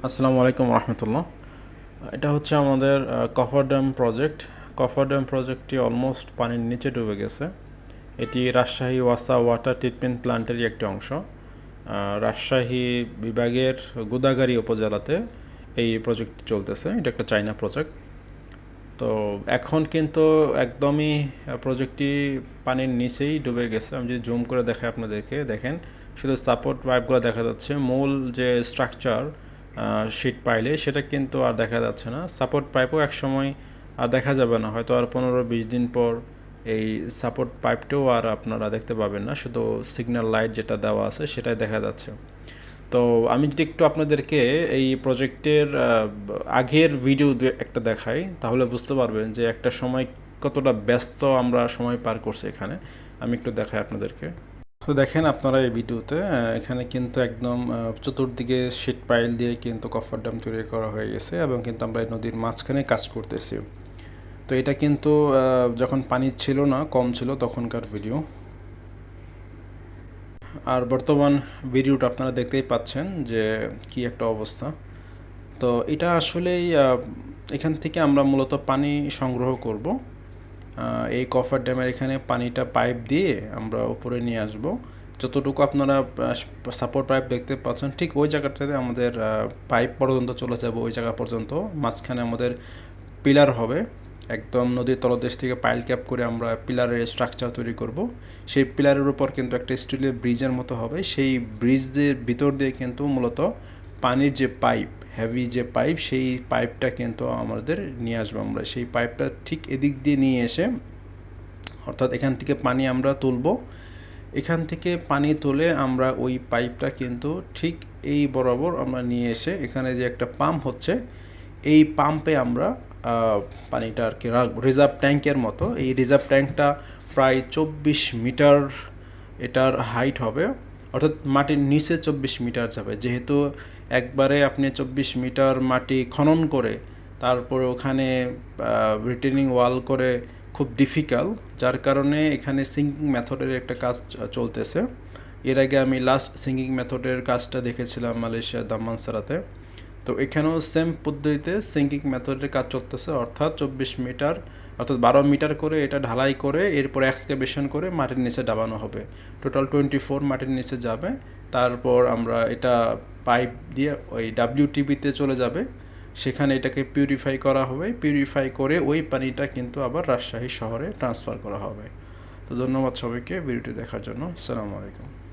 আসসালামু আলাইকুম রহমতুল্লাহ। এটা হচ্ছে আমাদের কফার ড্যাম প্রজেক্ট। কফার ড্যাম প্রজেক্টটি অলমোস্ট পানির নিচে ডুবে গেছে। এটি রাজশাহী ওয়াসা ওয়াটার ট্রিটমেন্ট প্ল্যান্টেরই একটি অংশ। রাজশাহী বিভাগের গোদাগাড়ী উপজেলাতে এই প্রজেক্টটি চলতেছে। এটা একটা চায়না প্রজেক্ট। তো এখন কিন্তু একদমই প্রজেক্টটি পানির নিচেই ডুবে গেছে। আমি যদি জুম করে দেখাই আপনাদেরকে, দেখেন শুধু সাপোর্ট পাইপগুলো দেখা যাচ্ছে। মূল যে স্ট্রাকচার শিট পাইলে সেটা কিন্তু আর দেখা যাচ্ছে না। সাপোর্ট পাইপও একসময় আর দেখা যাবে না, হয়তো আর 15-20 দিন পর এই সাপোর্ট পাইপটাও আর আপনারা দেখতে পাবেন না, শুধু সিগন্যাল লাইট যেটা দেওয়া আছে সেটাই দেখা যাচ্ছে। তো আমি যদি একটু আপনাদেরকে এই প্রজেক্টের আগের ভিডিও একটা দেখাই, তাহলে বুঝতে পারবেন যে একটা সময় কতটা ব্যস্ত আমরা সময় পার করছি এখানে। আমি একটু দেখাই আপনাদেরকে। তো দেখেন আপনারা এই ভিডিওতে এখানে কিন্তু একদম চতুর্দিকে শিট পাইল দিয়ে কিন্তু কফার ড্যাম তৈরি করা হয়ে গেছে, এবং কিন্তু আমরা এই নদীর মাঝখানে কাজ করতেছি। তো এটা কিন্তু যখন পানি ছিল না, কম ছিল তখনকার ভিডিও। আর বর্তমান ভিডিওটা আপনারা দেখতেই পাচ্ছেন যে কি একটা অবস্থা। তো এটা আসলেই এখান থেকে আমরা মূলত পানি সংগ্রহ করব। এই কফার ড্যামের এখানে পানিটা পাইপ দিয়ে আমরা উপরে নিয়ে আসব। যতটুকু আপনারা সাপোর্ট পাইপ দেখতে পাচ্ছেন, ঠিক ওই জায়গাটাতে আমাদের পাইপ পর্যন্ত চলে যাব, ওই জায়গা পর্যন্ত। মাঝখানে আমাদের পিলার হবে। একদম নদীর তলদেশ থেকে পাইল ক্যাপ করে আমরা পিলারের স্ট্রাকচার তৈরি করব। সেই পিলারের উপর কিন্তু একটা স্টিলের ব্রিজের মতো হবে। সেই ব্রিজের ভিতর দিয়ে কিন্তু মূলত পানির যে পাইপ, হেভি যে পাইপ, সেই পাইপটা কিন্তু আমাদের নিয়ে আসবো আমরা। সেই পাইপটা ঠিক এদিক দিয়ে নিয়ে এসে, অর্থাৎ এখান থেকে পানি আমরা তুলব। এখান থেকে পানি তুলে আমরা ওই পাইপটা কিন্তু ঠিক এই বরাবর আমরা নিয়ে এসে, এখানে যে একটা পাম্প হচ্ছে, এই পাম্পে আমরা পানিটা আর কি রাখবো রিজার্ভ ট্যাঙ্কের মতো। এই রিজার্ভ ট্যাঙ্কটা প্রায় 24 মিটার এটার হাইট হবে, অর্থাৎ মাটির নিচে 24 মিটার যাবে। যেহেতু একবারে আপনি 24 মিটার মাটি খনন করে তারপরে ওখানে রিটেনিং ওয়াল করে খুব ডিফিকাল্ট, যার কারণে এখানে সিঙ্কিং মেথডের একটা কাজ চলতেছে। এর আগে আমি লাস্ট সিঙ্কিং মেথডের কাজটা দেখেছিলাম মালয়েশিয়ার দাম্মানসারাতে। তো এখানেও সেম পদ্ধতিতে সিঙ্কিং মেথডের কাজ চলতেছে, অর্থাৎ 24 মিটার অর্থাৎ 12 মিটার করে এটা ঢালাই করে এরপর এক্সকাভেশন করে মাটির নিচে ডাবানো হবে। টোটাল 24 মাটির নিচে যাবে। তারপর আমরা এটা পাইপ দিয়ে ওই WTBতে চলে যাবে, সেখানে এটাকে পিউরিফাই করা হবে। পিউরিফাই করে ওই পানিটা কিন্তু আবার রাজশাহী শহরে ট্রান্সফার করা হবে। তো ধন্যবাদ সবাইকে ভিডিওটি দেখার জন্য। আসসালামু আলাইকুম।